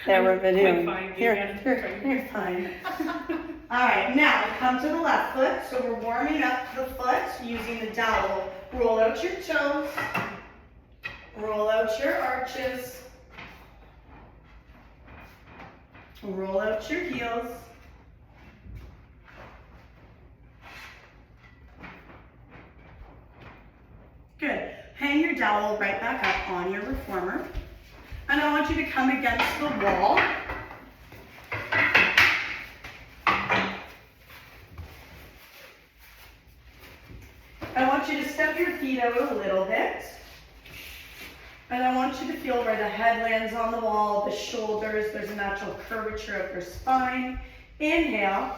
There we're videoing. You're fine. All right, now come to the left foot. So we're warming up the foot using the dowel. Roll out your toes. Roll out your arches. Roll out your heels. Good. Hang your dowel right back up on your reformer. And I want you to come against the wall. I want you to step your feet out a little bit. And I want you to feel where the head lands on the wall, the shoulders, there's a natural curvature of your spine. Inhale.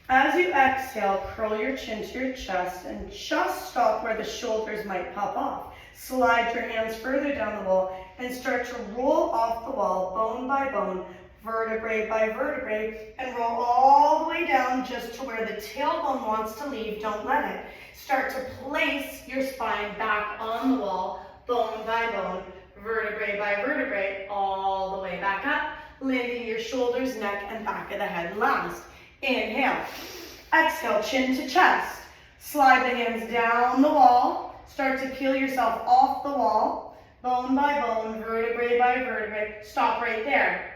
As you exhale, curl your chin to your chest and just stop where the shoulders might pop off. Slide your hands further down the wall and start to roll off the wall, bone by bone, vertebrae by vertebrae, and roll all the way down just to where the tailbone wants to leave. Don't let it. Start to place your spine back on the wall, bone by bone, vertebrae by vertebrae, all the way back up, landing your shoulders, neck, and back of the head last. Inhale. Exhale, chin to chest. Slide the hands down the wall. Start to peel yourself off the wall, bone by bone, vertebrae by vertebrae. Stop right there.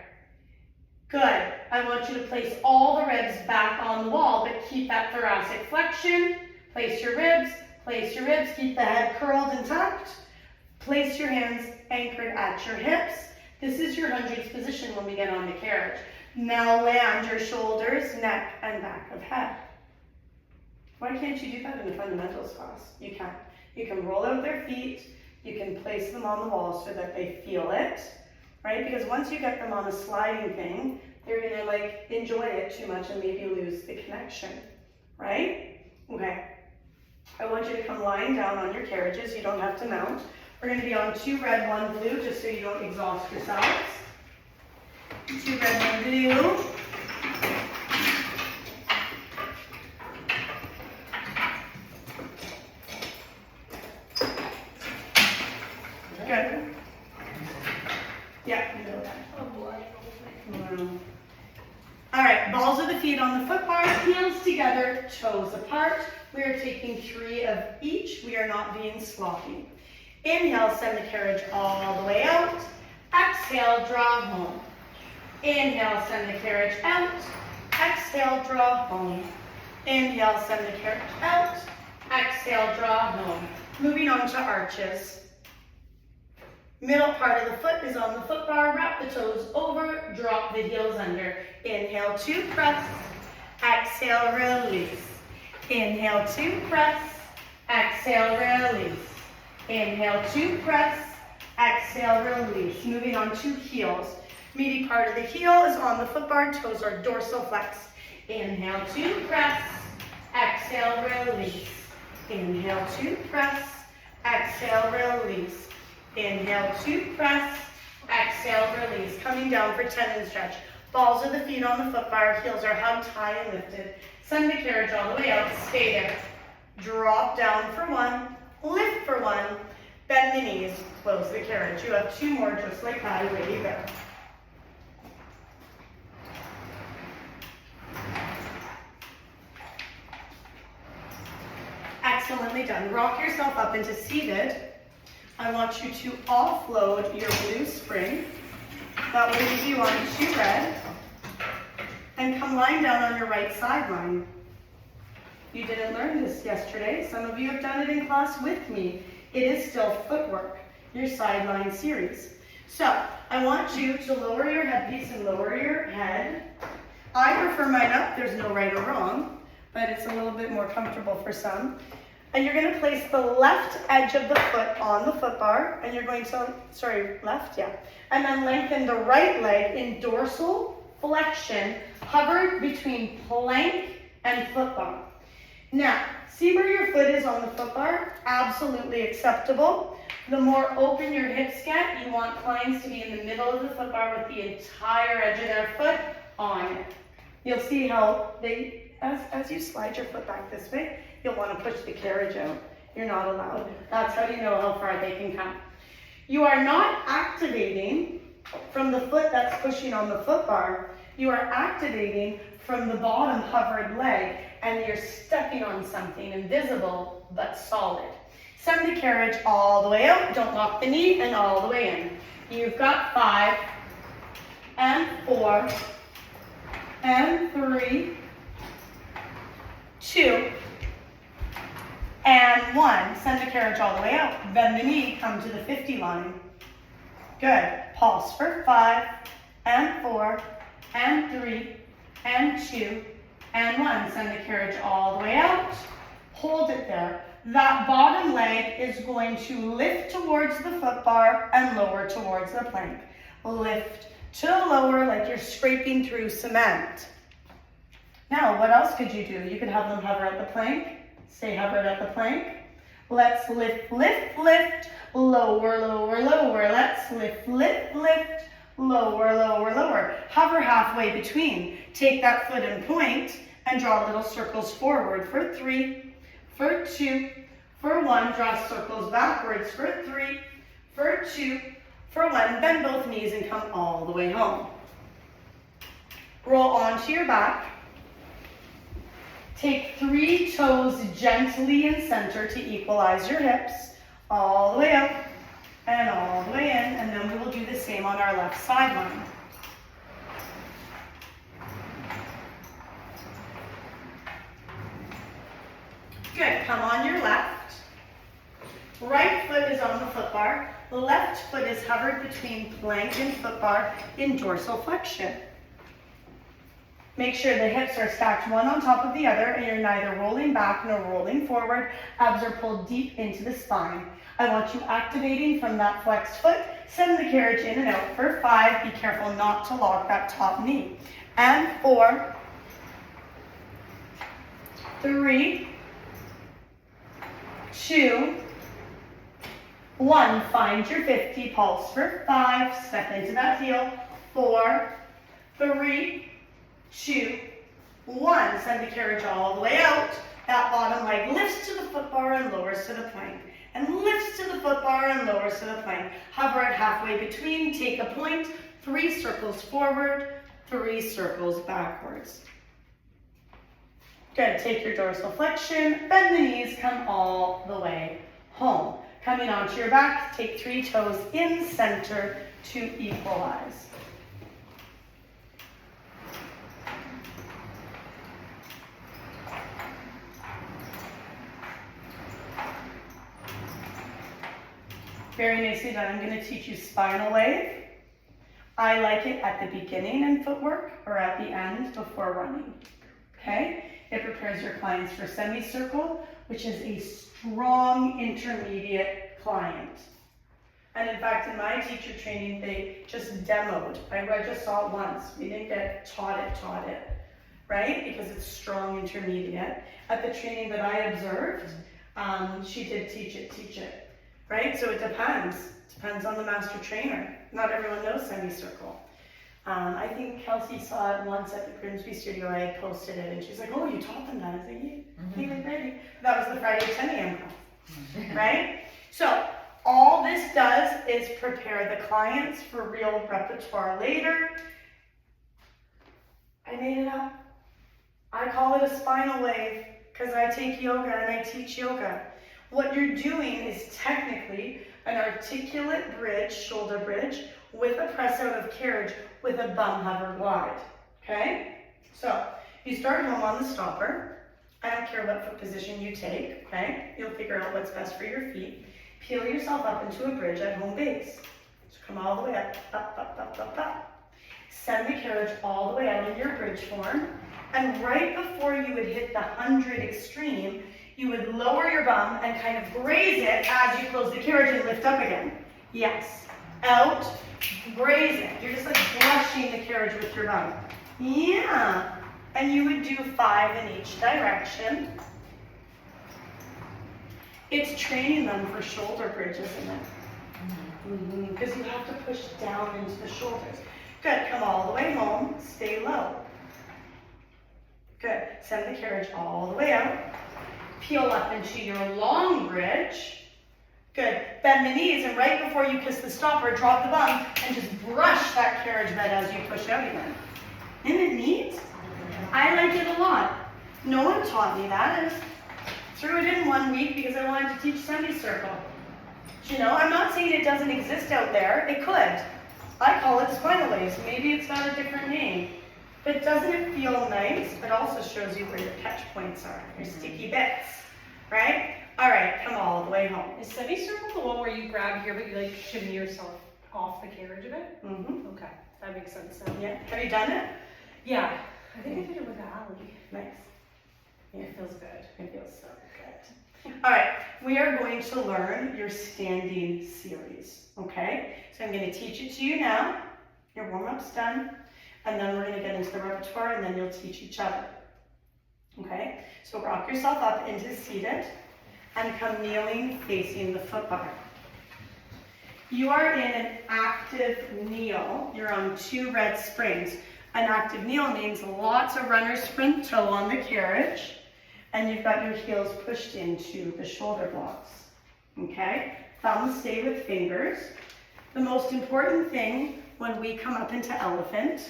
Good. I want you to place all the ribs back on the wall, but keep that thoracic flexion. Place your ribs, keep the head curled and tucked. Place your hands anchored at your hips. This is your hundreds position when we get on the carriage. Now land your shoulders, neck, and back of head. Why can't you do that in the fundamentals class? You can. You can roll out their feet. You can place them on the wall so that they feel it, right? Because once you get them on a sliding thing, they're gonna like enjoy it too much and maybe lose the connection, right? Okay. I want you to come lying down on your carriages. You don't have to mount. We're gonna be on 2 red, 1 blue, just so you don't exhaust yourselves. 2 red, 1 blue. Good. Yeah, you know that. All right, balls of the feet on the foot bars, heels together, toes apart. We are taking 3 of each. We are not being sloppy. Inhale, send the carriage all the way out. Exhale, draw home. Inhale, send the carriage out. Exhale, draw home. Inhale, send the carriage out. Exhale, draw home. Moving on to arches. Middle part of the foot is on the foot bar. Wrap the toes over, drop the heels under. Inhale to press. Exhale, release. Inhale to press. Exhale, release. Inhale to press. Exhale, release. Moving on to heels. Meaty part of the heel is on the foot bar. Toes are dorsal flexed. Inhale to press. Exhale, release. Inhale to press. Exhale, release. Inhale to press. Exhale, release. Coming down for tendon stretch. Balls of the feet on the foot bar. Heels are hugged high and lifted. Send the carriage all the way out. Stay there. Drop down for 1. Lift for 1. Bend the knees. Close the carriage. You have 2 more just like that. Away you go. Excellently done. Rock yourself up into seated. I want you to offload your blue spring. That will leave you on 2 red. And come lying down on your right sideline. You didn't learn this yesterday. Some of you have done it in class with me. It is still footwork, your sideline series. So I want you to lower your headpiece and lower your head. I prefer mine up. There's no right or wrong, but it's a little bit more comfortable for some. And you're going to place the left edge of the foot on the foot bar, and you're going to, left, yeah. And then lengthen the right leg in dorsal flexion, hover between plank and foot bar. Now, see where your foot is on the foot bar? Absolutely acceptable. The more open your hips get, you want clients to be in the middle of the foot bar with the entire edge of their foot on it. You'll see how they, as you slide your foot back this way, you'll want to push the carriage out. You're not allowed. That's how you know how far they can come. You are not activating from the foot that's pushing on the foot bar. You are activating from the bottom hovered leg, and you're stepping on something invisible but solid. Send the carriage all the way out. Don't lock the knee, and all the way in. You've got 5 and 4 and 3, 2, and 1. Send the carriage all the way out. Bend the knee, come to the 50 line. Good. Pulse for 5 and 4 and 3 and 2 and 1. Send the carriage all the way out. Hold it there. That bottom leg is going to lift towards the foot bar and lower towards the plank. Lift to lower like you're scraping through cement. Now, what else could you do? You could have them hover at the plank. Stay hovered at the plank. Let's lift, lift, lift. Lower, lower, lower. Let's lift, lift, lift. Lower, lower, lower. Hover halfway between. Take that foot and point and draw little circles forward for 3, for 2, for 1. Draw circles backwards for 3, for 2, for 1. Bend both knees and come all the way home. Roll onto your back. Take 3 toes gently in center to equalize your hips. All the way up and all the way in. And then we will do the same on our left sideline. Good. Come on your left. Right foot is on the foot bar. Left foot is hovered between plank and foot bar in dorsal flexion. Make sure the hips are stacked one on top of the other and you're neither rolling back nor rolling forward. Abs are pulled deep into the spine. I want you activating from that flexed foot. Send the carriage in and out for 5. Be careful not to lock that top knee. And 4, 3, 2, 1. Find your 50. Pulse for 5. Step into that heel. 4, 3, 2, 1. Send the carriage all the way out. That bottom leg lifts to the foot bar and lowers to the plank. And lifts to the foot bar and lowers to the plank. Hover it halfway between. Take a point. 3 circles forward. 3 circles backwards. Good. Take your dorsal flexion. Bend the knees. Come all the way home. Coming onto your back. Take 3 toes in center to equalize. Very nicely done. I'm going to teach you spinal wave. I like it at the beginning in footwork or at the end before running. Okay? It prepares your clients for semicircle, which is a strong intermediate client. And in fact, in my teacher training, they just demoed. I just saw it once. We didn't get taught it, right? Because it's strong intermediate. At the training that I observed, she did teach it. Right? So it depends. Depends on the master trainer. Not everyone knows semicircle. I think Kelsey saw it once at the Grimsby studio. I had posted it and she's like, oh, you taught them that. I was like, yeah, ready. That was the Friday 10 a.m. class. Right? So all this does is prepare the clients for real repertoire later. I made it up. I call it a spinal wave because I take yoga and I teach yoga. What you're doing is technically an articulate bridge, shoulder bridge, with a press out of carriage with a bum hover glide, okay? So, you start home on the stopper. I don't care what foot position you take, okay? You'll figure out what's best for your feet. Peel yourself up into a bridge at home base. So come all the way up, up, up, up, up, up. Send the carriage all the way out in your bridge form. And right before you would hit the 100 extreme, you would lower your bum and kind of graze it as you close the carriage and lift up again. Yes. Out, graze it. You're just like brushing the carriage with your bum. Yeah. And you would do 5 in each direction. It's training them for shoulder bridge, isn't it? Because you have to push down into the shoulders. Good. Come all the way home. Stay low. Good. Send the carriage all the way out. Peel up into your long bridge. Good. Bend the knees, and right before you kiss the stopper, drop the bum and just brush that carriage bed as you push out again. Isn't it neat? I like it a lot. No one taught me that. I just threw it in one week because I wanted to teach semicircle. You know, I'm not saying it doesn't exist out there. It could. I call it Spinal Waves. Maybe it's got a different name. But doesn't it feel nice? It also shows you where your catch points are, your sticky bits, right? All right, come all the way home. Is semicircle the one where you grab here but you like shimmy yourself off the carriage a bit? Mm-hmm. Okay, that makes sense now. Yeah. Have you done it? Yeah, I think I did it with Ali. Nice. Yeah, it feels good. It feels so good. All right, we are going to learn your standing series, okay? So I'm going to teach it to you now. Your warm-up's done. And then we're going to get into the repertoire, and then you'll teach each other. Okay? So rock yourself up into seated and come kneeling facing the foot bar. You are in an active kneel. You're on 2 red springs. An active kneel means lots of runner sprint toe on the carriage, and you've got your heels pushed into the shoulder blocks. Okay? Thumbs stay with fingers. The most important thing when we come up into elephant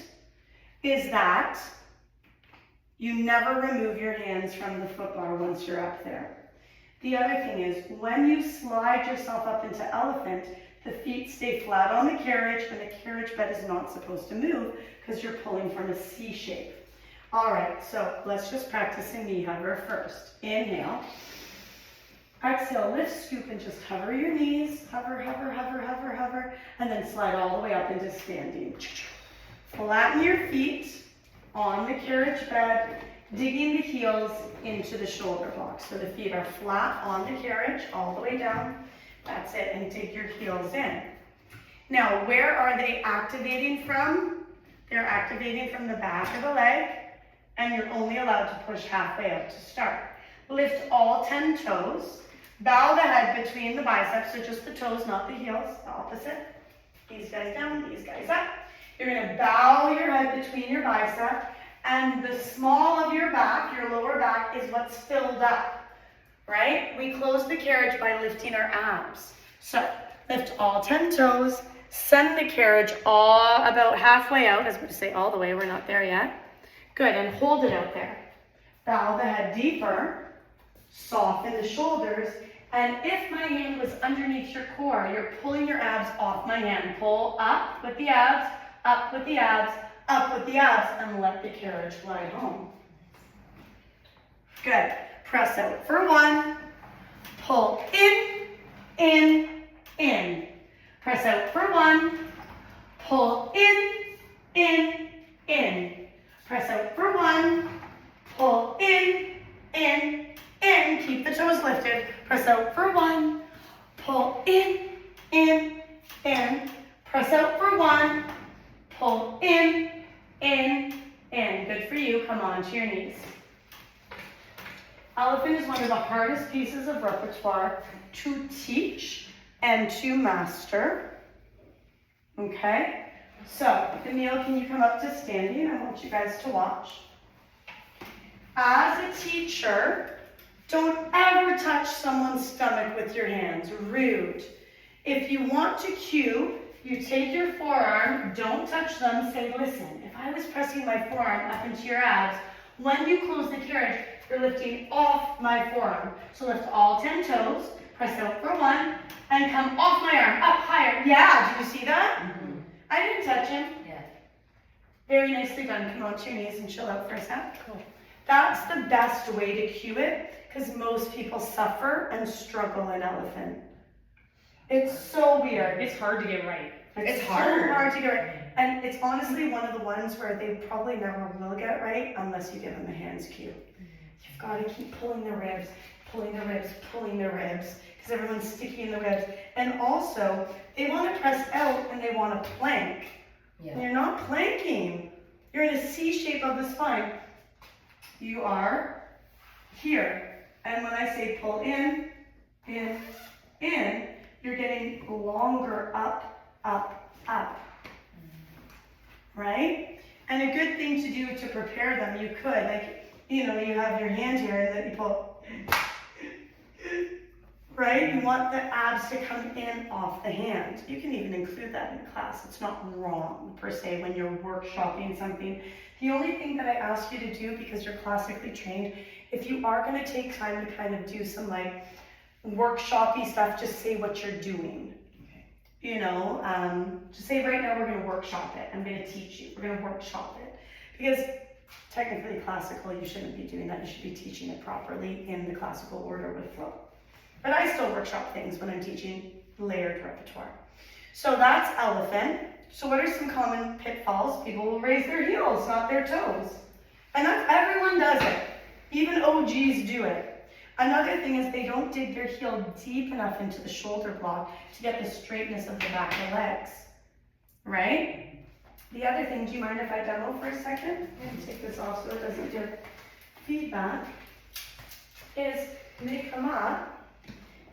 is that you never remove your hands from the foot bar once you're up there. The other thing is, when you slide yourself up into elephant, the feet stay flat on the carriage, and the carriage bed is not supposed to move because you're pulling from a C shape. All right, so let's just practice a knee hover first. Inhale. Exhale, lift, scoop, and just hover your knees. Hover, hover, hover, hover, hover, and then slide all the way up into standing. Flatten your feet on the carriage bed, digging the heels into the shoulder blocks. So the feet are flat on the carriage all the way down. That's it, and dig your heels in. Now, where are they activating from? They're activating from the back of the leg, and you're only allowed to push halfway out to start. Lift all 10 toes. Bow the head between the biceps, so just the toes, not the heels, the opposite. These guys down, these guys up. You're going to bow your head between your bicep, and the small of your back, your lower back, is what's filled up, right? We close the carriage by lifting our abs. So lift all 10 toes, send the carriage all about halfway out. I was going to say all the way, we're not there yet. Good, and hold it out there. Bow the head deeper, soften the shoulders, and if my hand was underneath your core, you're pulling your abs off my hand. Pull up with the abs, up with the abs, up with the abs, and let the carriage glide home. Good. Press out for 1. Pull in, in, in. Press out for 1. Pull in, in. Press out for 1. Pull in, in. Keep the toes lifted. Press out for 1. Pull in, in. Press out for 1. Pull in. Good for you. Come on to your knees. Elephant is one of the hardest pieces of repertoire to teach and to master. Okay? So, Camille, can you come up to standing? I want you guys to watch. As a teacher, don't ever touch someone's stomach with your hands. Rude. If you want to cue, you take your forearm, don't touch them, say, listen, if I was pressing my forearm up into your abs, when you close the carriage, you're lifting off my forearm. So lift all 10 toes, press out for 1, and come off my arm, up higher. Yeah, do you see that? Mm-hmm. I didn't touch him. Yeah. Very nicely done. Come on to your knees and chill out for a sec. Cool. That's the best way to cue it, because most people suffer and struggle in elephant. It's so weird. It's hard to get right. It's hard. So hard to get right. And it's honestly one of the ones where they probably never will get right unless you give them a hands cue. You've got to keep pulling the ribs, pulling the ribs, pulling the ribs, because everyone's sticky in the ribs. And also, they want to press out and they want to plank. Yeah. And you're not planking. You're in a C shape of the spine. You are here. And when I say pull in, you're getting longer up, up, up. Right? And a good thing to do to prepare them, you could, like, you know, you have your hand here and then you pull. right? You want the abs to come in off the hand. You can even include that in class. It's not wrong per se when you're workshopping something. The only thing that I ask you to do, because you're classically trained, if you are going to take time to kind of do some like workshoppy stuff, just say what you're doing. You know, just say right now we're going to workshop it. I'm going to teach you. We're going to workshop it. Because technically classical, you shouldn't be doing that. You should be teaching it properly in the classical order with flow. But I still workshop things when I'm teaching layered repertoire. So that's elephant. So what are some common pitfalls? People will raise their heels, not their toes. And that's, everyone does it. Even OGs do it. Another thing is they don't dig their heel deep enough into the shoulder block to get the straightness of the back of the legs, right? The other thing, do you mind if I demo for a second? I'm going to take this off so it doesn't give feedback, is they come up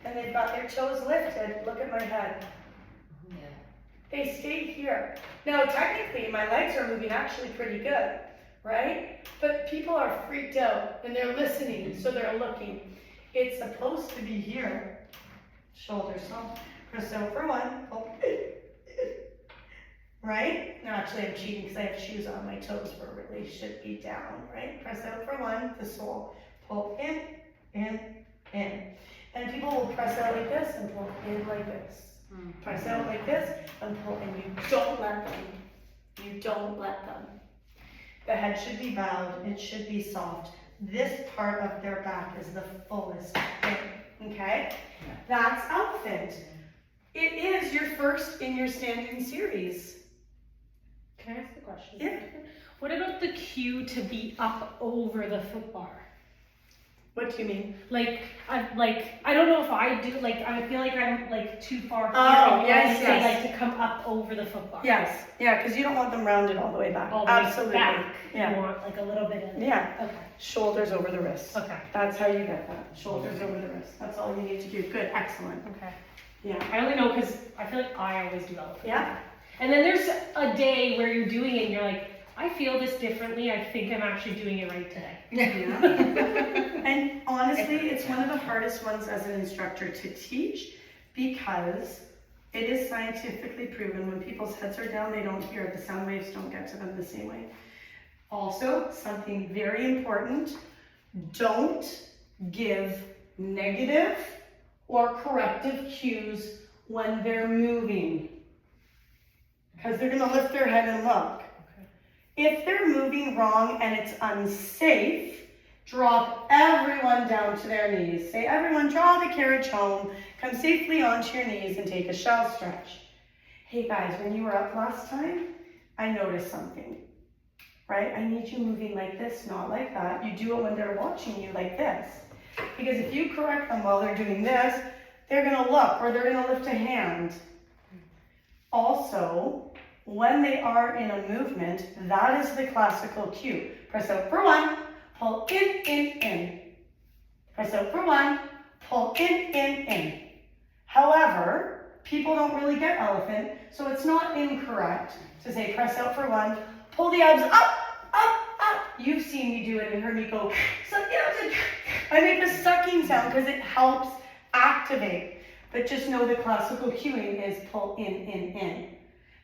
and they've got their toes lifted. Look at my head. Yeah. They stay here. Now, technically, my legs are moving actually pretty good, right? But people are freaked out and they're listening, so they're looking. It's supposed to be here. Shoulders up. Press out for one. Pull. Right? No, actually, I'm cheating because I have shoes on. My toes were really should be down, right? Press out for one. The sole. Pull in, in, in. And people will press out like this and pull in like this. Press out like this and pull in. You don't let them. You don't let them. The head should be bowed. It should be soft. This part of their back is the fullest thing. Okay? That's elephant. It is your first in your standing series. Can I ask a question? Yeah. What about the cue to be up over the foot bar? What do you mean? I don't know if I do, I feel like I'm like too far here. Oh, yes, They yes. like to come up over the foot bar. Yes, yeah, because you don't want them rounded all the way back. All the way Absolutely. back. Yeah. You want like a little bit of. Yeah. Okay. Shoulders over the wrists. Okay. That's how you get that. Shoulders over the wrists. That's all you need to do. Good, excellent. Okay. Yeah. I only know because I feel like I always do elephant. Yeah. And then there's a day where you're doing it and you're like, I feel this differently. I think I'm actually doing it right today. Yeah. And honestly, it's one of the hardest ones as an instructor to teach because it is scientifically proven when people's heads are down, they don't hear. The sound waves don't get to them the same way. Also, something very important, don't give negative or corrective cues when they're moving. Because they're going to lift their head and look. If they're moving wrong and it's unsafe, drop everyone down to their knees. Say, everyone, draw the carriage home, come safely onto your knees and take a shell stretch. Hey guys, when you were up last time, I noticed something, right? I need you moving like this, not like that. You do it when they're watching you like this. Because if you correct them while they're doing this, they're gonna look or they're gonna lift a hand. Also, when they are in a movement, that is the classical cue. Press out for one, pull in, in. Press out for one, pull in, in. However, people don't really get elephant, so it's not incorrect to say press out for one, pull the abs up, up, up. You've seen me do it and heard me go, suck the abs. I make a sucking sound because it helps activate. But just know the classical cueing is pull in.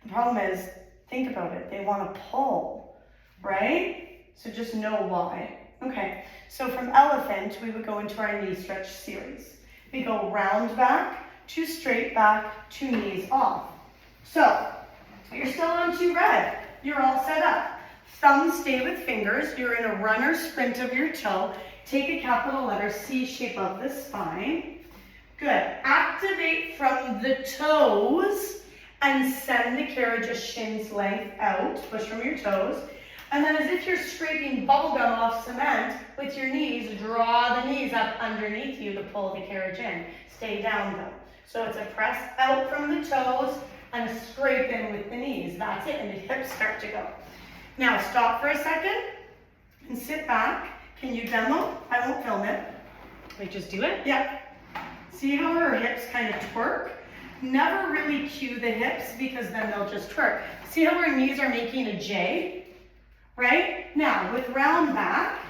The problem is, think about it, they want to pull, right? So just know why. Okay, so from elephant, we would go into our knee stretch series. We go round back to straight back to knees off. So, you're still on to red. You're all set up. Thumbs stay with fingers. You're in a runner sprint of your toe. Take a capital letter C shape of the spine. Good. Activate from the toes and send the carriage a shin's length out. Push from your toes. And then as if you're scraping bubblegum off cement with your knees, draw the knees up underneath you to pull the carriage in. Stay down though. So it's a press out from the toes and a scrape in with the knees. That's it, and the hips start to go. Now stop for a second and sit back. Can you demo? I won't film it. Wait, just do it? Yeah. See how her hips kind of twerk? Never really cue the hips because then they'll just twerk. See how her knees are making a J? Right? Now, with round back,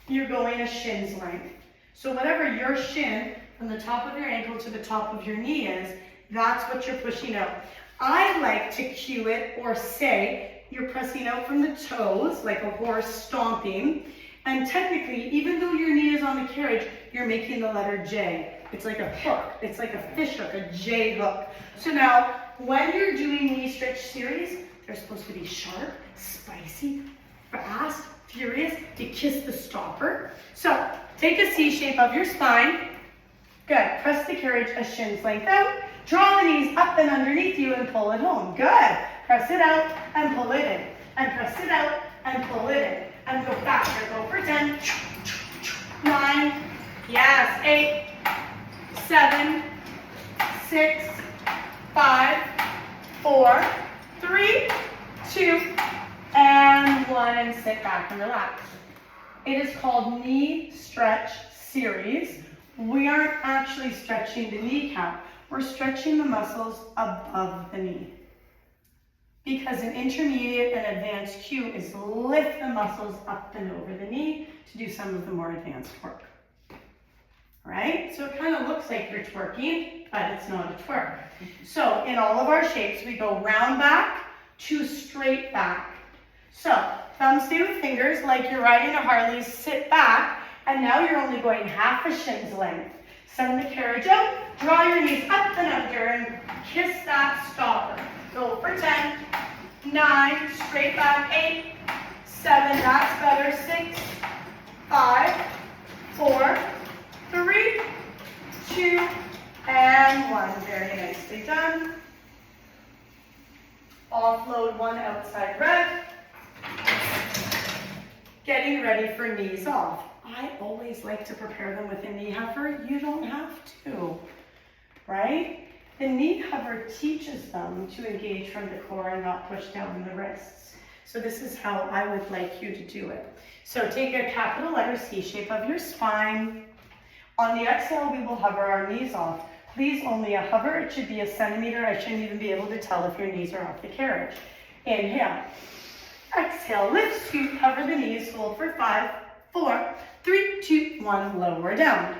you're going a shin's length. So whatever your shin from the top of your ankle to the top of your knee is, that's what you're pushing out. I like to cue it or say you're pressing out from the toes like a horse stomping. And technically, even though your knee is on the carriage, you're making the letter J. It's like a hook. It's like a fish hook, a J hook. So now, when you're doing knee stretch series, they're supposed to be sharp, spicy, fast, furious, to kiss the stopper. So take a C shape of your spine. Good. Press the carriage a shin's length out. Draw the knees up and underneath you and pull it home. Good. Press it out and pull it in. And press it out and pull it in. And go faster. Go for 10, 9, yes, 8, 7, 6, 5, 4, 3, 2, and 1, and sit back and relax. It is called knee stretch series. We aren't actually stretching the kneecap. We're stretching the muscles above the knee. Because an intermediate and advanced cue is lift the muscles up and over the knee to do some of the more advanced work. Right? So it kind of looks like you're twerking, but it's not a twerk. So in all of our shapes, we go round back to straight back. So thumb stay with fingers like you're riding a Harley, sit back, and now you're only going half a shin's length. Send the carriage out, draw your knees up and under, and kiss that stopper. Go for 10, 9, straight back, 8, 7, that's better, 6, 5, 4, 3, 2, and 1. Very nicely done. Offload one outside rep. Getting ready for knees off. I always like to prepare them with a knee hover. You don't have to, right? The knee hover teaches them to engage from the core and not push down the wrists. So this is how I would like you to do it. So take a capital letter C shape of your spine. On the exhale, we will hover our knees off. Please only a hover. It should be a centimeter. I shouldn't even be able to tell if your knees are off the carriage. Inhale. Exhale, lift, scoop, hover the knees, hold for 5, 4, 3, 2, 1, lower down.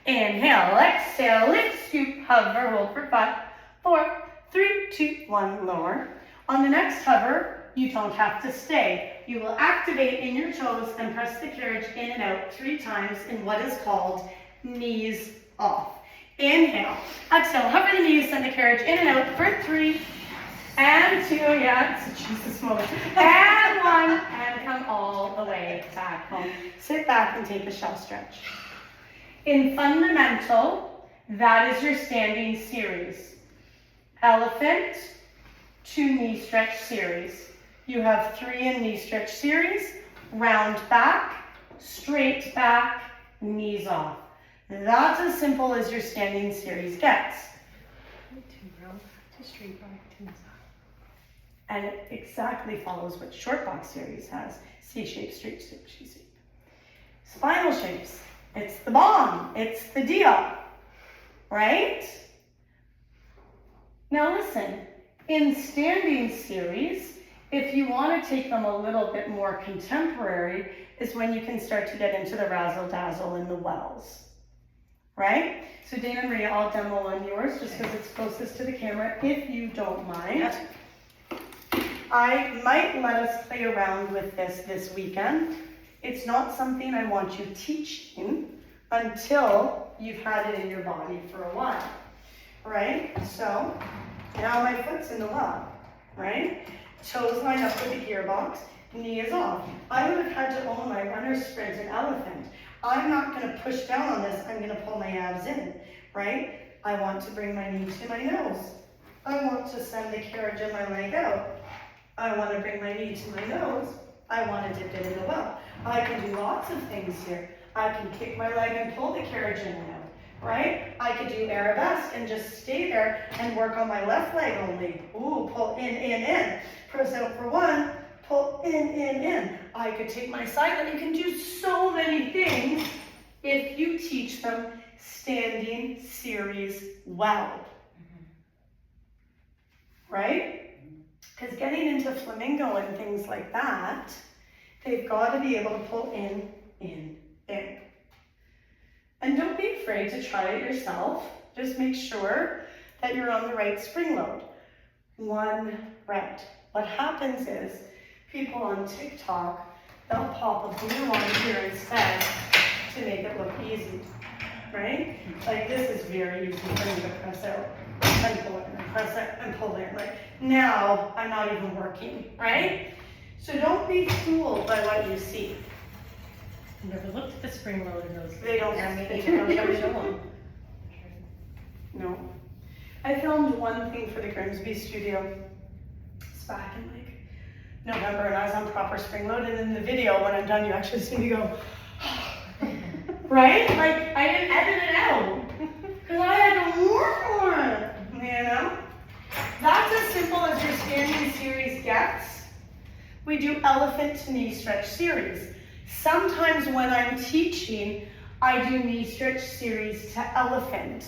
Inhale, exhale, lift, scoop, hover, hold for 5, 4, 3, 2, 1, lower. On the next hover, you don't have to stay. You will activate in your toes and press the carriage in and out 3 times in what is called knees off. Inhale, exhale, hover the knees, send the carriage in and out for 3, and 2, yeah, it's a Jesus moment, and 1, and come all the way back home. Sit back and take a shell stretch. In fundamental, that is your standing series. Elephant to knee stretch series. You have 3 in knee stretch series, round back, straight back, knees off. That's as simple as your standing series gets. Round back to straight back to knees off. And it exactly follows what short box series has. C shape, straight shape, C shape. Spinal shapes. It's the bomb. It's the deal. Right? Now listen, in standing series, if you want to take them a little bit more contemporary, is when you can start to get into the razzle-dazzle and the wells. Right? So Dana Marie, I'll demo on yours just because it's closest to the camera, if you don't mind. Yep. I might let us play around with this weekend. It's not something I want you teaching until you've had it in your body for a while, right? So now my foot's in the well, right? Toes line up with the gearbox, knee is off. I would have had to own my runner's sprint and elephant. I'm not going to push down on this, I'm going to pull my abs in, right? I want to bring my knee to my nose. I want to send the carriage of my leg out. I want to bring my knee to my nose. I want to dip it in the well. I can do lots of things here. I can kick my leg and pull the carriage in and out, right? I could do arabesque and just stay there and work on my left leg only. Ooh, pull in. Press out for 1, pull in. I could take my side leg. You can do so many things if you teach them standing series well. Right? Because getting into flamingo and things like that, they've got to be able to pull in. And don't be afraid to try it yourself. Just make sure that you're on the right spring load. 1 rep. What happens is people on TikTok, they'll pop a blue on here instead to make it look easy, right? Like this is very easy for me to press out and pull in and press it and pull in. Like now I'm not even working, right? So don't be fooled by what you see. I've never looked at the spring load in those. They don't have me either. I'll show them. No. I filmed one thing for the Grimsby studio. It's back in like November and I was on proper spring load, and in the video when I'm done you actually see me go right? Like I didn't edit it out because I had to work on it, you know? That's as simple as your standing series gets. We do elephant to knee stretch series. Sometimes when I'm teaching, I do knee stretch series to elephant.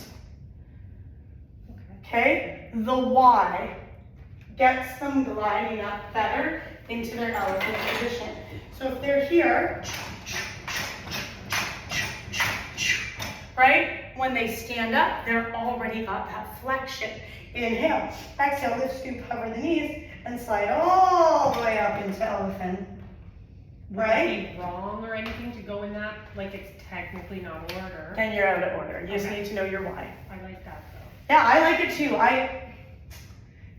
Okay? The Y gets them gliding up better into their elephant position. So if they're here, right? When they stand up, they're already got that flexion. Inhale, exhale, lift, scoop, hover the knees, and slide all the way up into elephant. Right? Would it be wrong or anything to go in that? Like it's technically not order. Then you're out of order. You just need to know your why. I like that though. Yeah, I like it too.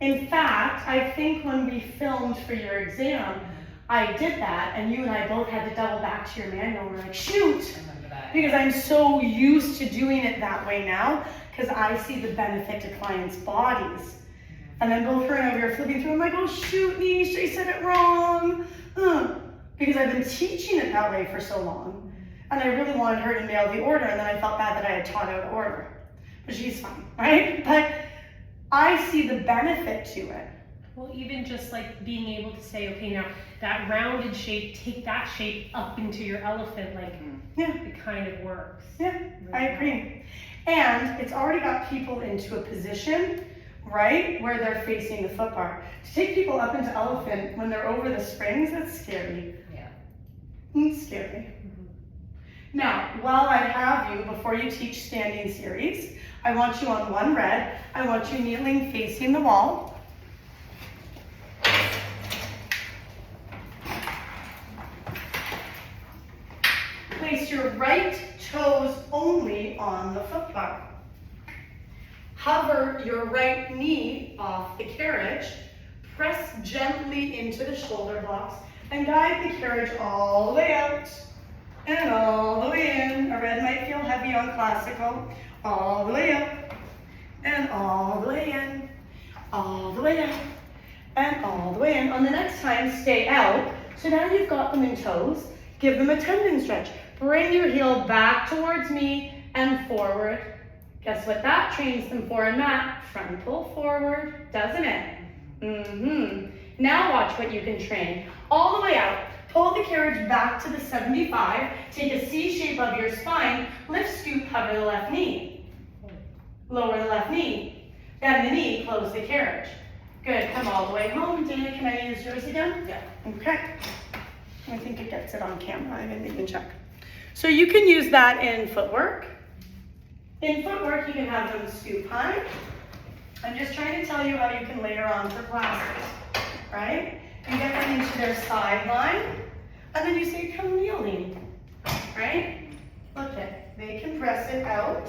In fact, I think when we filmed for your exam, I did that, and you and I both had to double back to your manual. We're like, shoot! I remember that. Because I'm so used to doing it that way now, because I see the benefit to clients' bodies. And then both her and I, we were flipping through, I'm like, oh shoot, Nish, I said it wrong. Because I've been teaching it that way for so long. And I really wanted her to nail the order, and then I felt bad that I had taught out of order. But she's fine, right? But I see the benefit to it. Well, even just like being able to say, okay, now that rounded shape, take that shape up into your elephant, like Yeah. it kind of works. Yeah, I agree. And it's already got people into a position, right, where they're facing the foot bar. To take people up into elephant when they're over the springs, that's scary. Yeah. It's scary. Now, while I have you, before you teach standing series, I want you on 1 red. I want you kneeling facing the wall. Place your right toes only on the foot bar. Hover your right knee off the carriage. Press gently into the shoulder blocks and guide the carriage all the way out and all the way in. A red might feel heavy on classical. All the way up and all the way in. All the way out and all the way in. On the next time, stay out. So now you've got them in toes. Give them a tendon stretch. Bring your heel back towards me and forward. Guess what that trains them for in that? Frontal forward, doesn't it? Now watch what you can train. All the way out. Pull the carriage back to the 75. Take a C shape of your spine. Lift, scoop, hover the left knee. Lower the left knee. Bend the knee, close the carriage. Good, come all the way home. Dana, can I use yours again? Yeah. Okay. I think it gets it on camera. I didn't even check. So you can use that in footwork. In footwork, you can have them scoop high. I'm just trying to tell you how you can layer on for classes, right? You get them into their sideline, and then you say, come kneeling, right? Look at, they can press it out.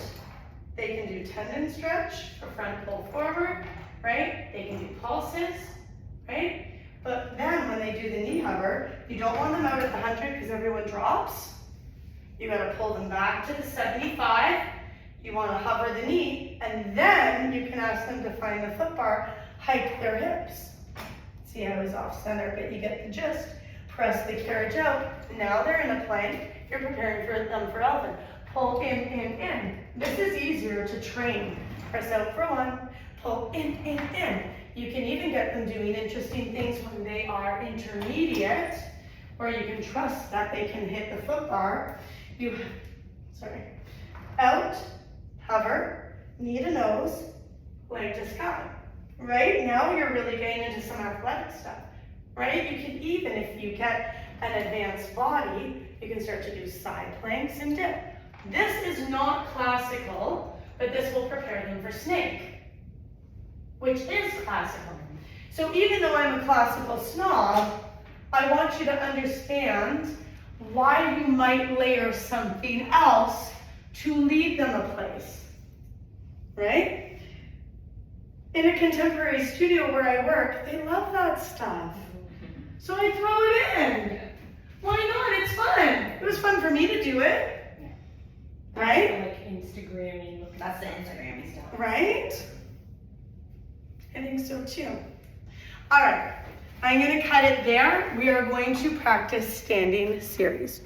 They can do tendon stretch for front pull forward, right? They can do pulses, right? But then when they do the knee hover, you don't want them out at the 100 because everyone drops. You gotta pull them back to the 75. You wanna hover the knee, and then you can ask them to find the foot bar, hike their hips. See, I was off center, but you get the gist. Press the carriage out. Now they're in a plank. You're preparing for them for elephant. Pull in. This is easier to train. Press out for 1, pull in. You can even get them doing interesting things when they are intermediate, where you can trust that they can hit the foot bar. Out, hover, knee to nose, leg to sky. Right? Now you're really getting into some athletic stuff. Right? You can even, if you get an advanced body, you can start to do side planks and dip. This is not classical, but this will prepare them for snake, which is classical. So even though I'm a classical snob, I want you to understand why you might layer something else to lead them a place, right? In a contemporary studio where I work, they love that stuff. So I throw it in. Why not? It's fun. It was fun for me to do it. Right? Like Instagram-y looking. That's the Instagram-y stuff. Right? I think so too. All right, I'm gonna cut it there. We are going to practice standing series.